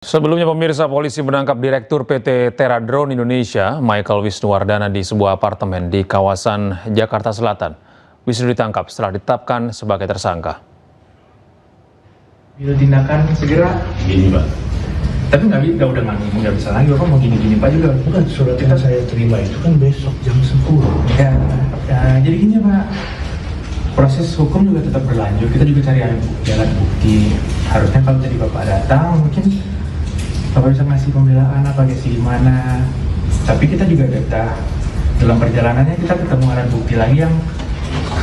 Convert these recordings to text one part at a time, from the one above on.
Sebelumnya pemirsa, polisi menangkap Direktur PT Teradrone Indonesia, Michael Wisnuwardana di sebuah apartemen di kawasan Jakarta Selatan. Wisnu ditangkap setelah ditetapkan sebagai tersangka. Bila tindakan segera Gini Pak, tapi nggak bisa lagi, Bapak mau gini-gini Pak juga. bukan surat yang saya terima itu kan besok jam 10. Ya, jadi gini Pak, proses hukum juga tetap berlanjut. Kita juga cari alat bukti. Harusnya kalau tadi Bapak datang, mungkin Bapak bisa ngasih pembelaan apa kayak gimana. Tapi kita juga data dalam perjalanannya kita ketemu alat bukti lagi yang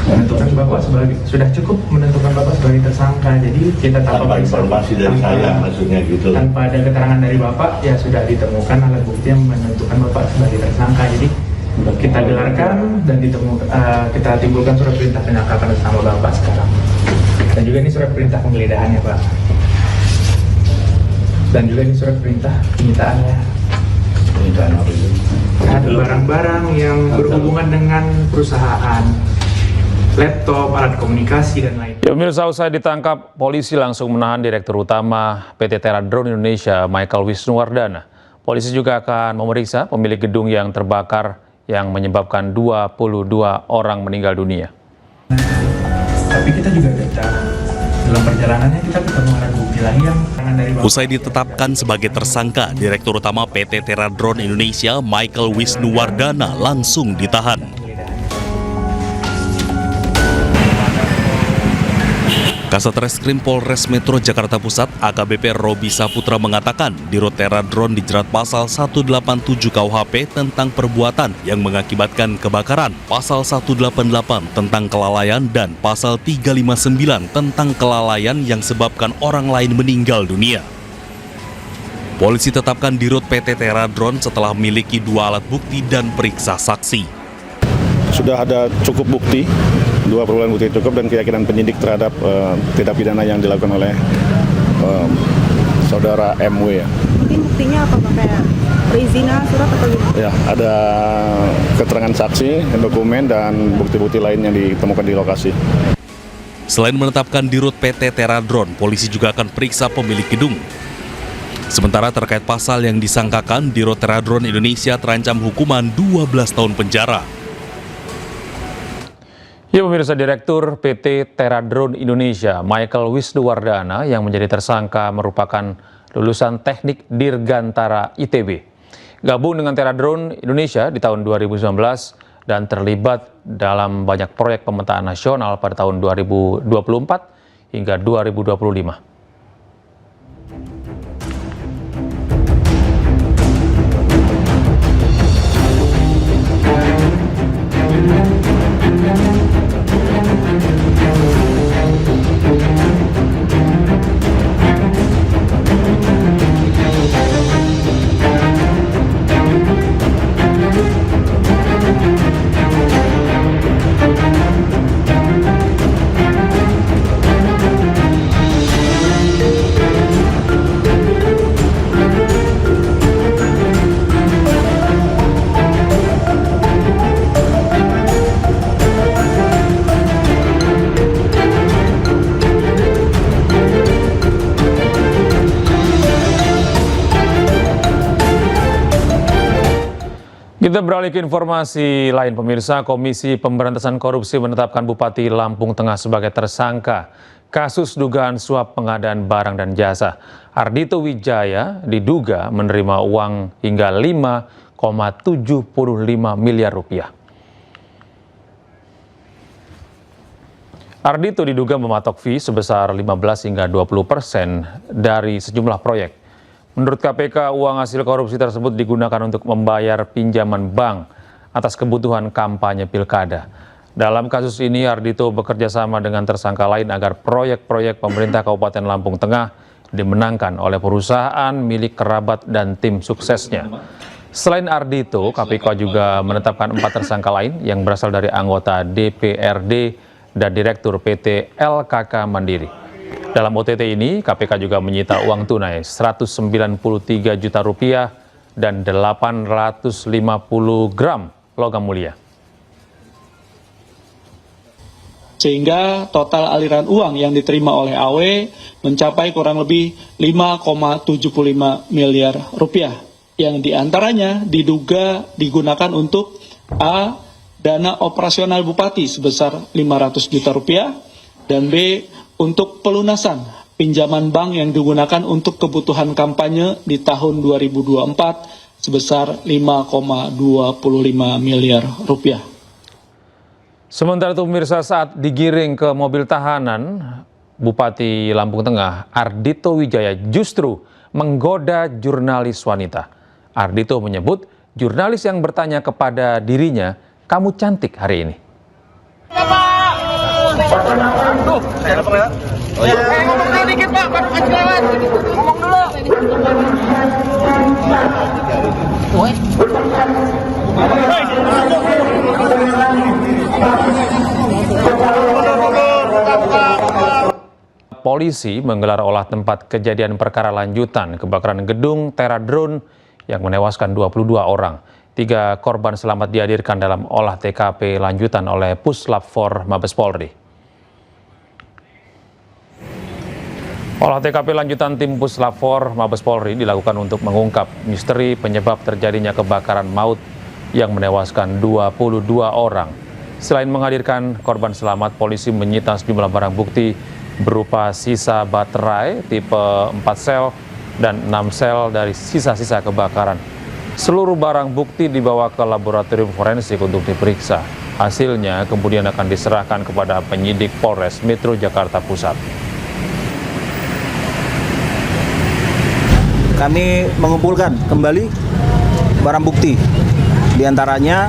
menentukan Bapak sudah cukup menentukan Bapak sebagai tersangka. Jadi kita Tanpa informasi dari saya, maksudnya gitu. Tanpa ada keterangan dari Bapak, ya sudah ditemukan alat bukti yang menentukan Bapak sebagai tersangka. Jadi kita gelarkan dan kita timbulkan surat perintah penangkapan bersama Bapak sekarang. Dan juga ini surat perintah penggeledahannya Pak. Dan juga ini surat perintah penyitaannya. Penyitaan apa itu? Ada barang-barang yang berhubungan dengan perusahaan, laptop, alat komunikasi, dan lain. Ya, pemirsa, usai ditangkap, polisi langsung menahan Direktur Utama PT Teradrone Indonesia, Michael Wisnuwardana. Polisi juga akan memeriksa pemilik gedung yang terbakar yang menyebabkan 22 orang meninggal dunia. Tapi kita juga data dalam perjalanannya kita ketemu alat bukti lagi yang dari Bapak. Usai ditetapkan sebagai tersangka, Direktur Utama PT Teradrone Indonesia, Michael Wisnuwardana, langsung ditahan. Kasat Reskrim Polres Metro Jakarta Pusat, AKBP Robi Saputra mengatakan, Dirut Teradrone dijerat pasal 187 KUHP tentang perbuatan yang mengakibatkan kebakaran, pasal 188 tentang kelalaian, dan pasal 359 tentang kelalaian yang sebabkan orang lain meninggal dunia. Polisi tetapkan Dirut PT Teradrone setelah memiliki 2 alat bukti dan periksa saksi. Sudah ada cukup bukti, 2 permulaan bukti cukup, dan keyakinan penyidik terhadap tindak pidana yang dilakukan oleh saudara MW. Ya. Mungkin buktinya apa Pak? Kayak perizinan, surat atau gimana? Ya, ada keterangan saksi, dokumen, dan bukti-bukti lain yang ditemukan di lokasi. Selain menetapkan Dirut PT Teradrone, polisi juga akan periksa pemilik gedung. Sementara terkait pasal yang disangkakan, Dirut Teradrone Indonesia terancam hukuman 12 tahun penjara. Ya, pemirsa, Direktur PT Teradrone Indonesia, Michael Wisnuwardana, yang menjadi tersangka merupakan lulusan Teknik Dirgantara ITB. Gabung dengan Teradrone Indonesia di tahun 2019 dan terlibat dalam banyak proyek pemetaan nasional pada tahun 2024 hingga 2025. Kita beralih ke informasi lain, pemirsa. Komisi Pemberantasan Korupsi menetapkan Bupati Lampung Tengah sebagai tersangka kasus dugaan suap pengadaan barang dan jasa. Ardhito Wijaya diduga menerima uang hingga 5,75 miliar rupiah. Ardhito diduga mematok fee sebesar 15 hingga 20% dari sejumlah proyek. Menurut KPK, uang hasil korupsi tersebut digunakan untuk membayar pinjaman bank atas kebutuhan kampanye pilkada. Dalam kasus ini, Ardhito bekerja sama dengan tersangka lain agar proyek-proyek pemerintah Kabupaten Lampung Tengah dimenangkan oleh perusahaan milik kerabat dan tim suksesnya. Selain Ardhito, KPK juga menetapkan 4 tersangka lain yang berasal dari anggota DPRD dan Direktur PT LKK Mandiri. Dalam OTT ini, KPK juga menyita uang tunai 193 juta rupiah dan 850 gram logam mulia. sehingga total aliran uang yang diterima oleh AW mencapai kurang lebih 5,75 miliar rupiah, yang diantaranya diduga digunakan untuk A. Dana operasional Bupati sebesar 500 juta rupiah, dan B. Untuk pelunasan pinjaman bank yang digunakan untuk kebutuhan kampanye di tahun 2024 sebesar 5,25 miliar rupiah. Sementara itu pemirsa, saat digiring ke mobil tahanan, Bupati Lampung Tengah Ardhito Wijaya justru menggoda jurnalis wanita. Ardhito menyebut jurnalis yang bertanya kepada dirinya, "Kamu cantik hari ini." Ngomong dulu dikit Pak, baru kasih lewat. Ngomong dulu. Polisi menggelar olah tempat kejadian perkara lanjutan kebakaran gedung Teradron yang menewaskan 22 orang. 3 korban selamat dihadirkan dalam olah TKP lanjutan oleh Puslap 4 Mabes Polri. Olah TKP lanjutan tim Puslap 4 Mabes Polri dilakukan untuk mengungkap misteri penyebab terjadinya kebakaran maut yang menewaskan 22 orang. Selain menghadirkan korban selamat, polisi menyita sejumlah barang bukti berupa sisa baterai tipe 4 sel dan 6 sel dari sisa-sisa kebakaran. Seluruh barang bukti dibawa ke laboratorium forensik untuk diperiksa. Hasilnya kemudian akan diserahkan kepada penyidik Polres Metro Jakarta Pusat. Kami mengumpulkan kembali barang bukti. Di antaranya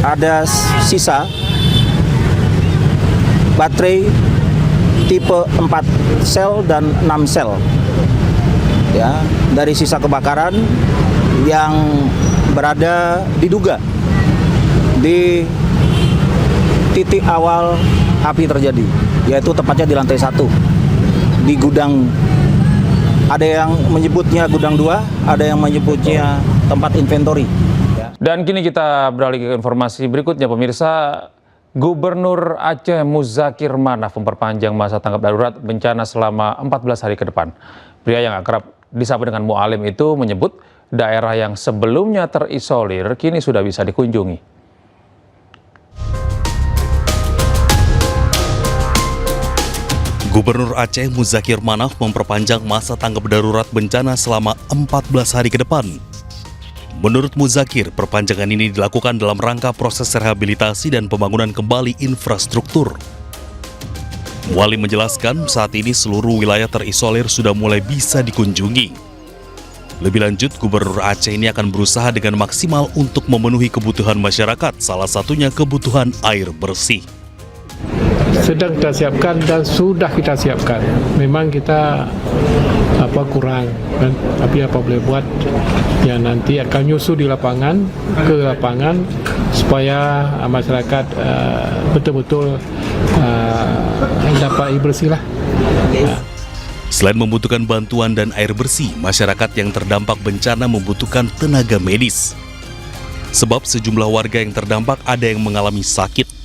ada sisa baterai tipe 4 sel dan 6 sel. Ya, dari sisa kebakaran yang berada diduga di titik awal api terjadi, yaitu tepatnya di lantai 1 di gudang. Ada yang menyebutnya gudang 2, ada yang menyebutnya tempat inventory. Dan kini kita beralih ke informasi berikutnya, pemirsa. Gubernur Aceh Muzakir Manaf memperpanjang masa tanggap darurat bencana selama 14 hari ke depan. Pria yang akrab disapa dengan Mu'alim itu menyebut daerah yang sebelumnya terisolir kini sudah bisa dikunjungi. Gubernur Aceh Muzakir Manaf memperpanjang masa tanggap darurat bencana selama 14 hari ke depan. Menurut Muzakir, perpanjangan ini dilakukan dalam rangka proses rehabilitasi dan pembangunan kembali infrastruktur. Mu'alim menjelaskan saat ini seluruh wilayah terisolir sudah mulai bisa dikunjungi. Lebih lanjut, Gubernur Aceh ini akan berusaha dengan maksimal untuk memenuhi kebutuhan masyarakat, salah satunya kebutuhan air bersih. Sedang kita siapkan dan sudah kita siapkan. Memang kita kurang, kan? Tapi apa boleh buat, ya nanti akan nyusu di lapangan, ke lapangan supaya masyarakat betul-betul dapat air bersih lah. Selain membutuhkan bantuan dan air bersih, masyarakat yang terdampak bencana membutuhkan tenaga medis. Sebab sejumlah warga yang terdampak ada yang mengalami sakit.